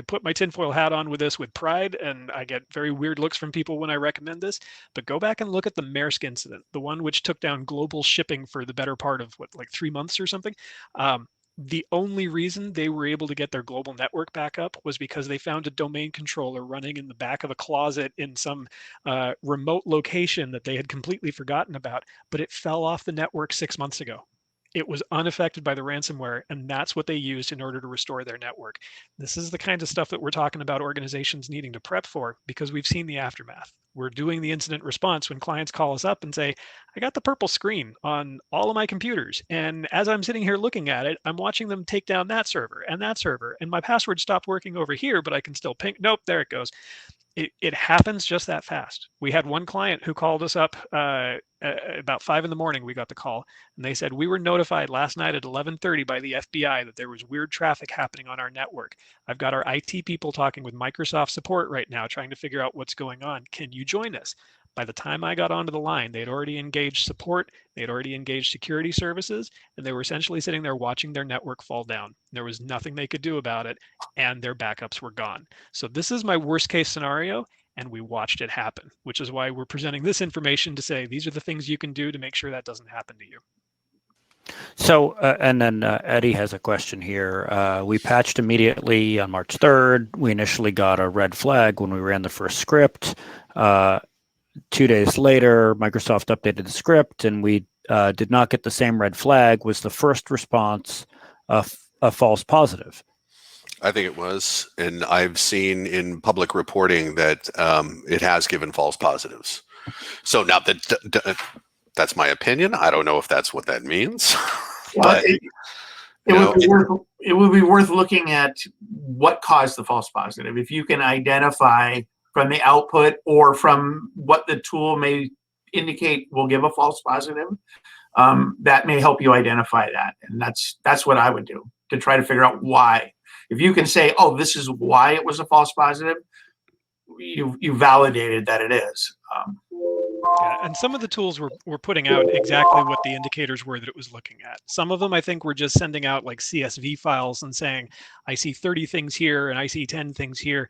Speaker 5: put my tinfoil hat on with this with pride, and I get very weird looks from people when I recommend this. But go back and look at the Maersk incident, the one which took down global shipping for the better part of like 3 months or something. The only reason they were able to get their global network back up was because they found a domain controller running in the back of a closet in some remote location that they had completely forgotten about, but it fell off the network 6 months ago. It was unaffected by the ransomware, and that's what they used in order to restore their network. This is the kind of stuff that we're talking about organizations needing to prep for, because we've seen the aftermath. We're doing the incident response when clients call us up and say, I got the purple screen on all of my computers, and as I'm sitting here looking at it, I'm watching them take down that server, and my password stopped working over here, but I can still ping. Nope, there it goes. It happens just that fast. We had one client who called us up about 5 in the morning. We got the call, and they said, we were notified last night at 11:30 by the FBI that there was weird traffic happening on our network. I've got our IT people talking with Microsoft support right now, trying to figure out what's going on. Can you join us? By the time I got onto the line, they'd already engaged support, they'd already engaged security services, and they were essentially sitting there watching their network fall down. There was nothing they could do about it, and their backups were gone. So this is my worst case scenario, and we watched it happen, which is why we're presenting this information to say, these are the things you can do to make sure that doesn't happen to you.
Speaker 1: So, and then Eddie has a question here. We patched immediately on March 3rd. We initially got a red flag when we ran the first script. 2 days later, Microsoft updated the script, and we did not get the same red flag. Was the first response a false positive?
Speaker 2: I think it was, and I've seen in public reporting that it has given false positives. So now that's my opinion. I don't know if that's what that means.
Speaker 3: Well,
Speaker 2: But
Speaker 3: it would be worth looking at what caused the false positive. If you can identify from the output or from what the tool may indicate will give a false positive, that may help you identify that. And that's what I would do to try to figure out why. If you can say, oh, this is why it was a false positive, you validated that it is.
Speaker 5: Yeah, and some of the tools were putting out exactly what the indicators were that it was looking at. Some of them, I think, were just sending out like CSV files and saying, I see 30 things here and I see 10 things here.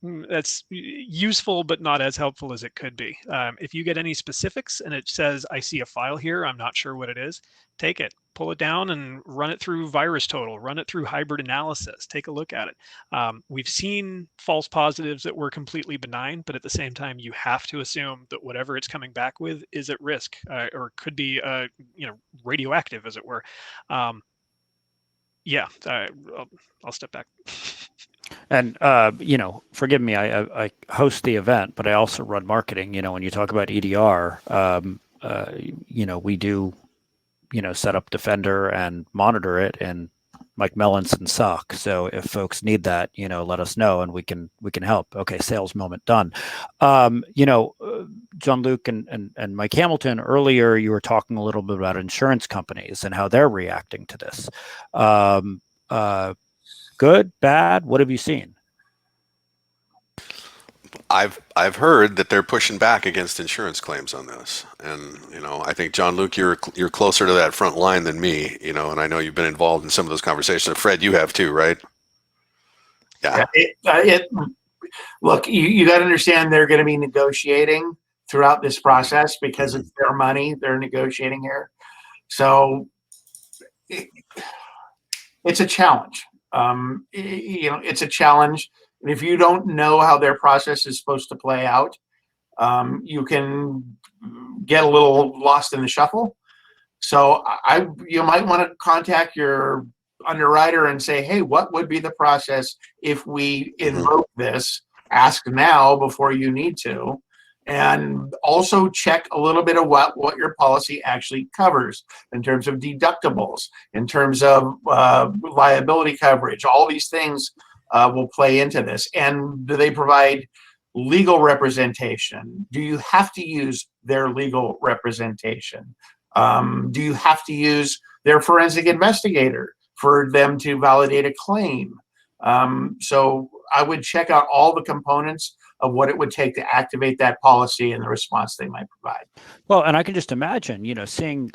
Speaker 5: That's useful, but not as helpful as it could be. If you get any specifics and it says, I see a file here, I'm not sure what it is, take it, pull it down and run it through VirusTotal, run it through hybrid analysis, take a look at it. We've seen false positives that were completely benign, but at the same time, you have to assume that whatever it's coming back with is at risk or could be, radioactive, as it were. I'll step back.
Speaker 1: And, forgive me, I host the event, but I also run marketing. When you talk about EDR, we do, set up Defender and monitor it and Mike Mellons and SOC. So if folks need that, let us know and we can help. Okay, sales moment done. Jean-Luc and Mike Hamilton, earlier you were talking a little bit about insurance companies and how they're reacting to this. Good, bad? What have you seen?
Speaker 2: I've heard that they're pushing back against insurance claims on this, and I think Jean-Luc, you're closer to that front line than me, and I know you've been involved in some of those conversations. Fred, you have too, right? Yeah.
Speaker 3: Look, you got to understand they're going to be negotiating throughout this process because it's their money they're negotiating here. So it's a challenge. It's a challenge. And if you don't know how their process is supposed to play out, you can get a little lost in the shuffle. So you might want to contact your underwriter and say, hey, what would be the process if we invoke this? Ask now before you need to. And also check a little bit of what your policy actually covers in terms of deductibles, in terms of liability coverage. All these things will play into this. And do they provide legal representation? Do you have to use their legal representation? Do you have to use their forensic investigator for them to validate a claim? So I would check out all the components of what it would take to activate that policy and the response they might provide.
Speaker 1: Well, and I can just imagine, seeing,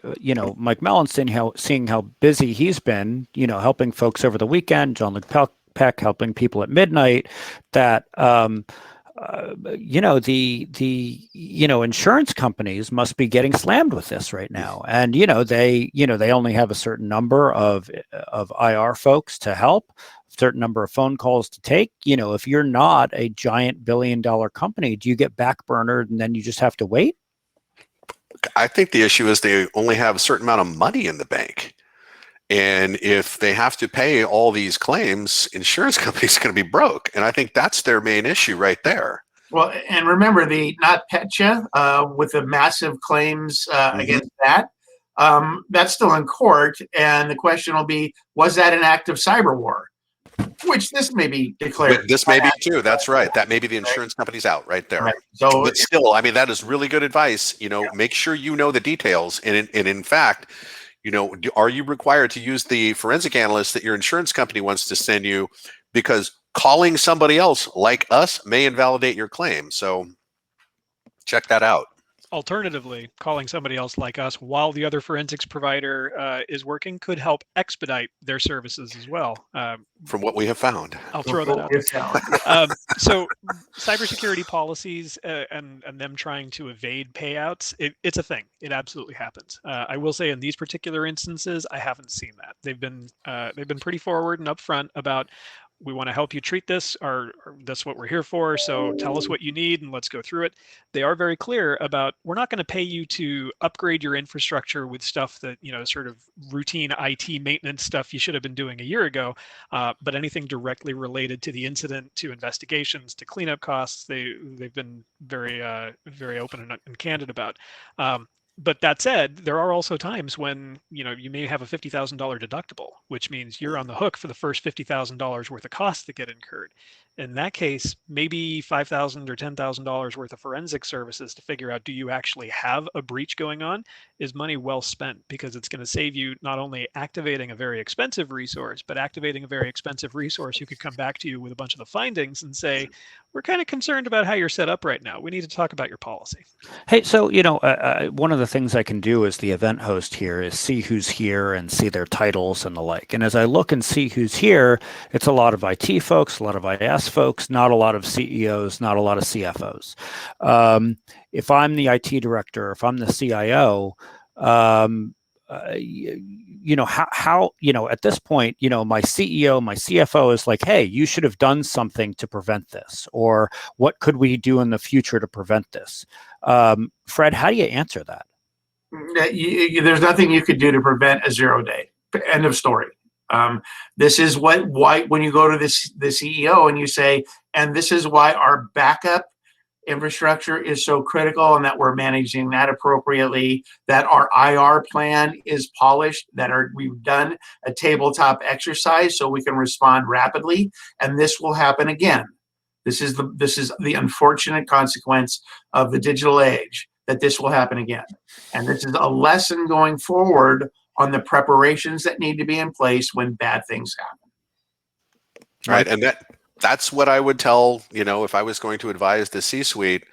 Speaker 1: Mike Mellons, seeing how busy he's been, helping folks over the weekend, Jean-Luc Peck helping people at midnight, that, insurance companies must be getting slammed with this right now. And, they only have a certain number of IR folks to help, certain number of phone calls to take. If you're not a giant billion-dollar company, do you get backburnered and then you just have to wait?
Speaker 2: I think the issue is they only have a certain amount of money in the bank. And if they have to pay all these claims, insurance companies are going to be broke. And I think that's their main issue right there.
Speaker 3: Well, and remember the NotPetya with the massive claims against that, that's still in court. And the question will be, was that an act of cyber war? Which this may be declared.
Speaker 2: This may be too. That's right. That may be the insurance company's out right there.
Speaker 3: Right. So,
Speaker 2: but still, I mean, that is really good advice. Make sure you know the details. And in fact, are you required to use the forensic analyst that your insurance company wants to send you? Because calling somebody else like us may invalidate your claim. So check that out.
Speaker 5: Alternatively, calling somebody else like us while the other forensics provider is working could help expedite their services as well.
Speaker 2: From what we have found.
Speaker 5: I'll throw that out there. So cybersecurity policies and them trying to evade payouts, it's a thing. It absolutely happens. I will say in these particular instances, I haven't seen that. They've been pretty forward and upfront about, we want to help you treat this, or that's what we're here for. So tell us what you need and let's go through it. They are very clear about, we're not going to pay you to upgrade your infrastructure with stuff that, sort of routine IT maintenance stuff you should have been doing a year ago. But anything directly related to the incident, to investigations, to cleanup costs, they've been very very open and candid about. But that said, there are also times when you may have a $50,000 deductible, which means you're on the hook for the first $50,000 worth of costs that get incurred. In that case, maybe $5,000 or $10,000 worth of forensic services to figure out, do you actually have a breach going on, is money well spent, because it's going to save you not only activating a very expensive resource, but activating a very expensive resource who could come back to you with a bunch of the findings and say, we're kind of concerned about how you're set up right now. We need to talk about your policy.
Speaker 1: Hey, so, one of the things I can do as the event host here is see who's here and see their titles and the like. And as I look and see who's here, it's a lot of IT folks, a lot of IS folks, not a lot of CEOs, not a lot of CFOs. If I'm the IT director, if I'm the CIO, how at this point, my CEO, my CFO is like, hey, you should have done something to prevent this, or what could we do in the future to prevent this? Fred, how do you answer that?
Speaker 3: There's nothing you could do to prevent a 0-day. End of story. This is why when you go to the CEO and you say, and this is why our backup infrastructure is so critical, and that we're managing that appropriately, that our IR plan is polished, that we've done a tabletop exercise so we can respond rapidly, and this will happen again. This is the unfortunate consequence of the digital age, that this will happen again. And this is a lesson going forward on the preparations that need to be in place when bad things happen.
Speaker 2: Right. And that's what I would tell, if I was going to advise the C-suite.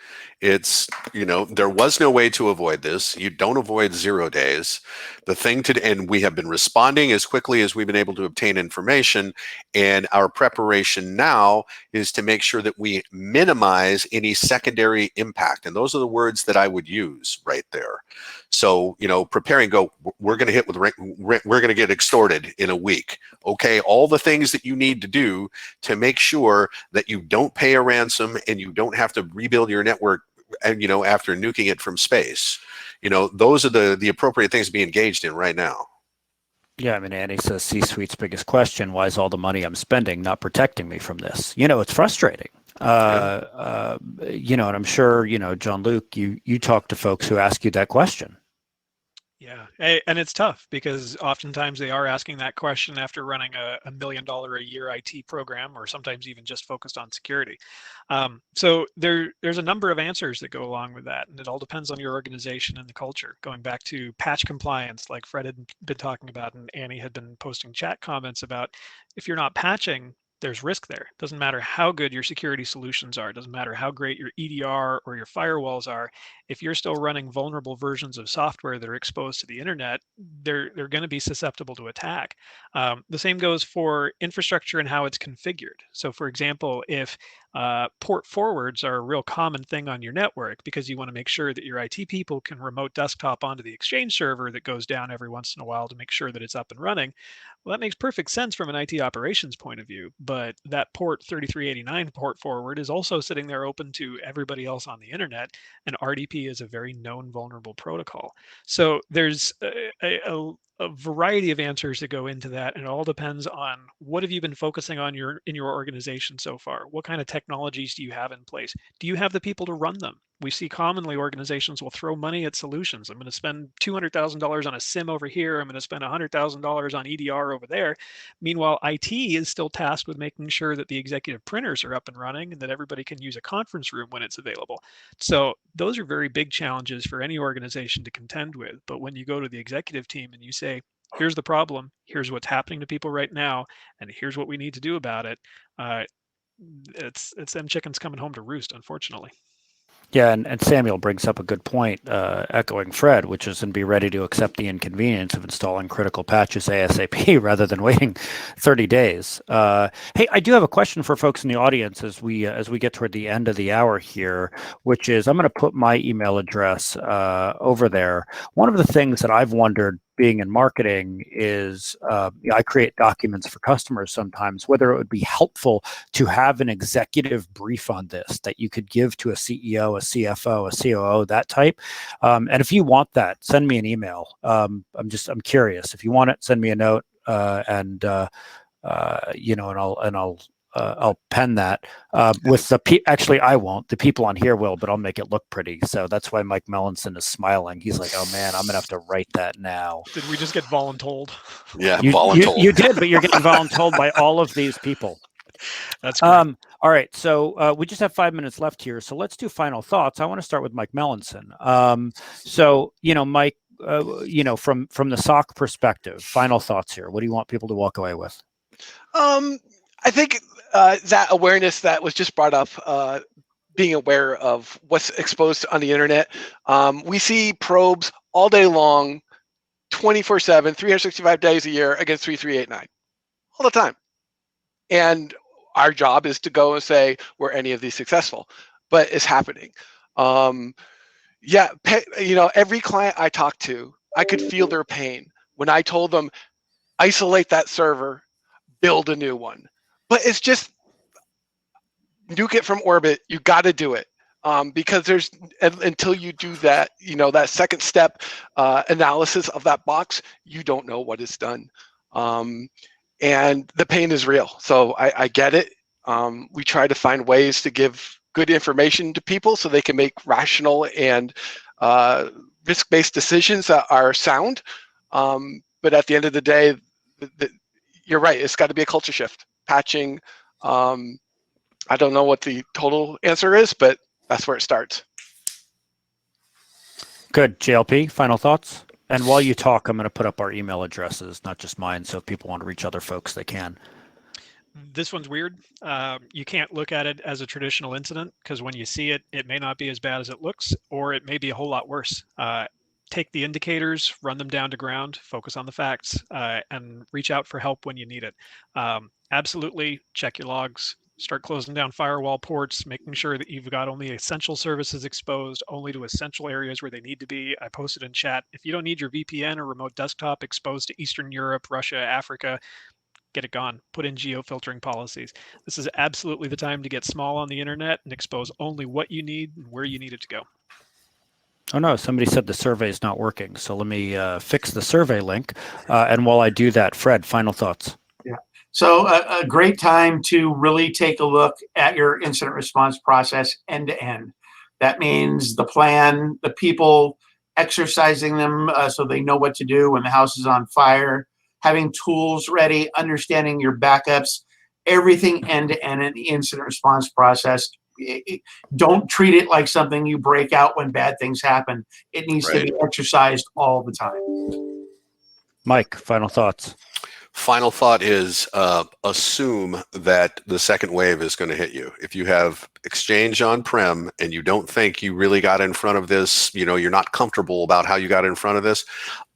Speaker 2: It's, there was no way to avoid this. You don't avoid 0 days. And we have been responding as quickly as we've been able to obtain information. And our preparation now is to make sure that we minimize any secondary impact. And those are the words that I would use right there. So, preparing, we're going to hit with we're going to get extorted in a week. Okay. All the things that you need to do to make sure that you don't pay a ransom and you don't have to rebuild your network, and after nuking it from space. Those are the appropriate things to be engaged in right now.
Speaker 1: Yeah, I mean, Annie says C-suite's biggest question: why is all the money I'm spending not protecting me from this? It's frustrating. And I'm sure Jean-Luc, you talk to folks who ask you that question.
Speaker 5: Yeah, and it's tough, because oftentimes they are asking that question after running a $1 million a year IT program, or sometimes even just focused on security. So there's a number of answers that go along with that, and it all depends on your organization and the culture. Going back to patch compliance, like Fred had been talking about, and Annie had been posting chat comments about, if you're not patching, there's risk there. It doesn't matter how good your security solutions are. It doesn't matter how great your EDR or your firewalls are. If you're still running vulnerable versions of software that are exposed to the internet, they're going to be susceptible to attack. The same goes for infrastructure and how it's configured. So for example, if port forwards are a real common thing on your network, because you want to make sure that your IT people can remote desktop onto the Exchange server that goes down every once in a while to make sure that it's up and running. Well, that makes perfect sense from an IT operations point of view, but that port 3389 port forward is also sitting there open to everybody else on the internet, and RDP is a very known vulnerable protocol. So there's a variety of answers that go into that, and it all depends on what have you been focusing on in your organization so far. What kind of technologies do you have in place? Do you have the people to run them? We see commonly organizations will throw money at solutions. I'm going to spend $200,000 on a SIM over here. I'm going to spend $100,000 on EDR over there. Meanwhile, IT is still tasked with making sure that the executive printers are up and running and that everybody can use a conference room when it's available. So those are very big challenges for any organization to contend with. But when you go to the executive team and you say, here's the problem, here's what's happening to people right now, and here's what we need to do about it, it's them chickens coming home to roost, unfortunately.
Speaker 1: Yeah, and Samuel brings up a good point, echoing Fred, which is and be ready to accept the inconvenience of installing critical patches ASAP rather than waiting 30 days. Hey, I do have a question for folks in the audience as we get toward the end of the hour here, which is I'm going to put my email address over there. One of the things that I've wondered being in marketing is I create documents for customers sometimes, whether it would be helpful to have an executive brief on this that you could give to a CEO, a CFO, a COO, that type. And if you want that, send me an email. I'm curious. If you want it, send me a note, and I'll pen that with the actually I won't. The people on here will, but I'll make it look pretty. So that's why Mike Mellinson is smiling. He's like, "Oh man, I'm gonna have to write that now."
Speaker 5: Did we just get voluntold?
Speaker 2: Yeah,
Speaker 1: you did, but you're getting voluntold by all of these people.
Speaker 5: That's great.
Speaker 1: All right, so we just have 5 minutes left here, so let's do final thoughts. I want to start with Mike Mellinson. So Mike, from the SOC perspective, final thoughts here. What do you want people to walk away with?
Speaker 4: I think that awareness that was just brought up, being aware of what's exposed on the internet. We see probes all day long, 24/7, 365 days a year against 3389, all the time. And our job is to go and say, were any of these successful? But it's happening. Every client I talked to, I could feel their pain when I told them, isolate that server, build a new one. But it's just nuke it from orbit. You got to do it, because until you do that, that second step analysis of that box, you don't know what is done, and the pain is real. So I get it. We try to find ways to give good information to people so they can make rational and risk-based decisions that are sound. But at the end of the day, you're right. It's got to be a culture shift. Patching. I don't know what the total answer is, but that's where it starts.
Speaker 1: Good. JLP, final thoughts? And while you talk, I'm going to put up our email addresses, not just mine, so if people want to reach other folks, they can.
Speaker 5: This one's weird. You can't look at it as a traditional incident because when you see it, it may not be as bad as it looks, or it may be a whole lot worse. Take the indicators, run them down to ground, focus on the facts, and reach out for help when you need it. Absolutely check your logs, start closing down firewall ports, making sure that you've got only essential services exposed, only to essential areas where they need to be. I posted in chat, if you don't need your VPN or remote desktop exposed to Eastern Europe, Russia, Africa, get it gone. Put in geo-filtering policies. This is absolutely the time to get small on the internet and expose only what you need and where you need it to go.
Speaker 1: Oh no, somebody said the survey is not working. So let me fix the survey link. And while I do that, Fred, final thoughts.
Speaker 3: Yeah. So a great time to really take a look at your incident response process end to end. That means the plan, the people exercising them so they know what to do when the house is on fire, having tools ready, understanding your backups, everything end to end in the incident response process. Don't treat it like something you break out when bad things happen. It needs to be exercised all the time.
Speaker 1: Mike, final thoughts.
Speaker 2: Final thought is assume that the second wave is going to hit you. If you have Exchange on-prem and you don't think you really got in front of this, you're not comfortable about how you got in front of this,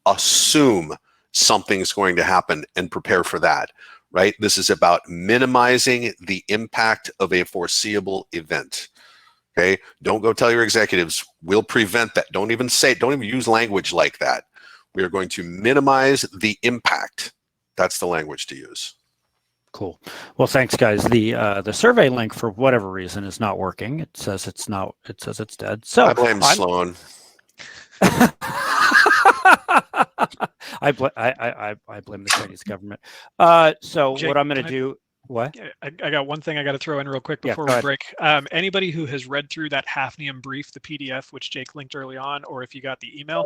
Speaker 2: assume something's going to happen and prepare for that, right? This is about minimizing the impact of a foreseeable event. Okay, don't go tell your executives, we'll prevent that. Don't even use language like that. We are going to minimize the impact. That's the language to use.
Speaker 1: Cool. Well, thanks, guys. The survey link, for whatever reason, is not working. It says it's not. It says it's dead. So
Speaker 2: I blame Sloan.
Speaker 1: I blame the Chinese government. So
Speaker 5: Jake,
Speaker 1: what I'm going to do. What?
Speaker 5: I got one thing I got to throw in real quick before we break. Anybody who has read through that Hafnium brief, the PDF, which Jake linked early on, or if you got the email,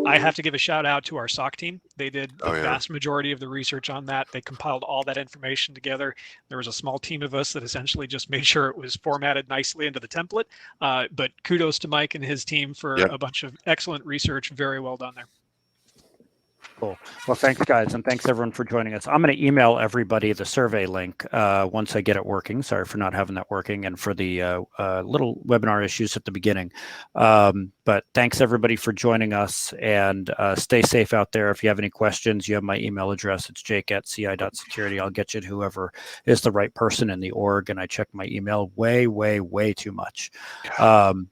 Speaker 5: I have to give a shout out to our SOC team. They did the vast majority of the research on that. They compiled all that information together. There was a small team of us that essentially just made sure it was formatted nicely into the template. But kudos to Mike and his team for a bunch of excellent research. Very well done there.
Speaker 1: Cool. Well, thanks, guys, and thanks everyone for joining us. I'm going to email everybody the survey link once I get it working. Sorry for not having that working and for the little webinar issues at the beginning. But thanks everybody for joining us, and stay safe out there. If you have any questions, you have my email address. It's jake@ci.security. I'll get you to whoever is the right person in the org, and I check my email way too much.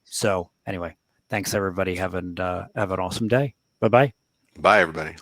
Speaker 1: So anyway, thanks everybody. Have an awesome day. Bye-bye.
Speaker 2: Bye, everybody.